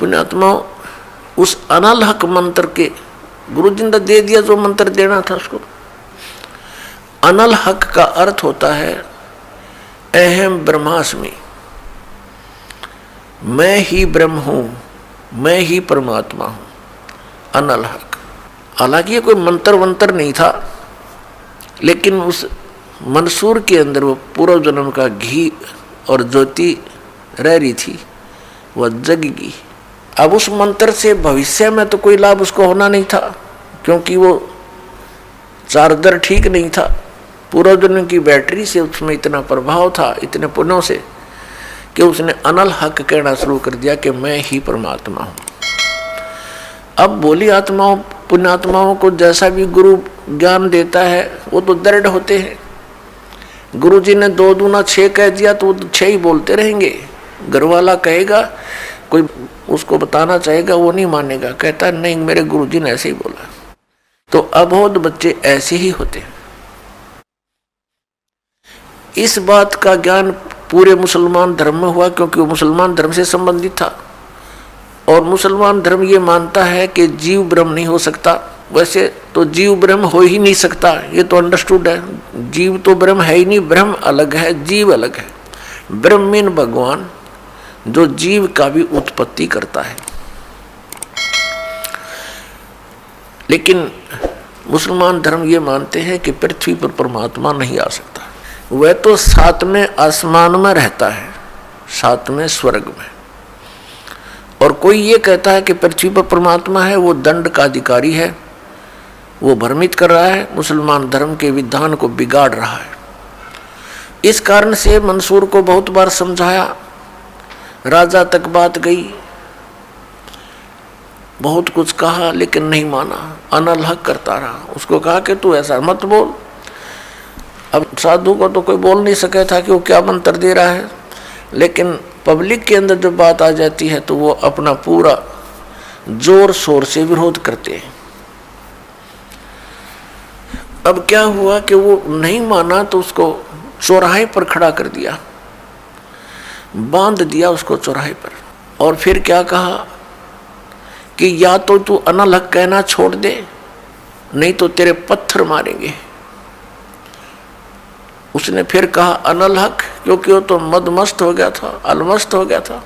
पुण्यात्मा उस अनल हक मंत्र के गुरु जी ने दे दिया जो मंत्र देना था उसको। अनल हक का अर्थ होता है अहम ब्रह्मास्मि, मैं ही ब्रह्म हूं, मैं ही परमात्मा हूं, अनल हक। हालांकि ये कोई मंत्र वंत्र नहीं था, लेकिन उस मंसूर के अंदर वो पूर्व जन्म का घी और ज्योति रह रही थी, वह जगेगी। अब उस मंत्र से भविष्य में तो कोई लाभ उसको होना नहीं था, क्योंकि वो चार्जर ठीक नहीं था। पूर्व जन्म की बैटरी से उसमें इतना प्रभाव था, इतने पुण्यों से, कि उसने अनल हक कहना शुरू कर दिया कि मैं ही परमात्मा हूं। अब भोली आत्माओं पुण्यात्माओं को जैसा भी गुरु ज्ञान देता है वो तो दृढ़ होते हैं। गुरु जी ने 2 दूना 6 कह दिया तो वो 6 ही बोलते रहेंगे। घरवाला कहेगा, कोई उसको बताना चाहेगा, वो नहीं मानेगा, कहता नहीं मेरे गुरु जी ने ऐसे ही बोला। तो अबोध बच्चे ऐसे ही होते हैं। इस बात का ज्ञान पूरे मुसलमान धर्म में हुआ, क्योंकि वो मुसलमान धर्म से संबंधित था। और मुसलमान धर्म ये मानता है कि जीव ब्रह्म नहीं हो सकता। वैसे तो जीव ब्रह्म हो ही नहीं सकता, ये तो अंडरस्टूड है। जीव तो ब्रह्म है ही नहीं, ब्रह्म अलग है, जीव अलग है। ब्रह्म मीन भगवान, जो जीव का भी उत्पत्ति करता है। लेकिन मुसलमान धर्म ये मानते हैं कि पृथ्वी पर परमात्मा नहीं आ सकता। वह तो 7वें आसमान में रहता है, 7वें स्वर्ग में। और कोई ये कहता है कि पृथ्वी पर परमात्मा है, वो दंड का अधिकारी है, वो भ्रमित कर रहा है, मुसलमान धर्म के विधान को बिगाड़ रहा है। इस कारण से मंसूर को बहुत बार समझाया, राजा तक बात गई, बहुत कुछ कहा, लेकिन नहीं माना, अनल हक करता रहा। उसको कहा कि तू ऐसा मत बोल। अब साधु को तो कोई बोल नहीं सके था कि वो क्या मंत्र दे रहा है, लेकिन पब्लिक के अंदर जब बात आ जाती है तो वो अपना पूरा जोर शोर से विरोध करते हैं। अब क्या हुआ कि वो नहीं माना तो उसको चौराहे पर खड़ा कर दिया, बांध दिया उसको चौराहे पर। और फिर क्या कहा कि या तो तू अनल हक कहना छोड़ दे, नहीं तो तेरे पत्थर मारेंगे। उसने फिर कहा अनल हक, क्योंकि वो तो मदमस्त हो गया था, अलमस्त हो गया था।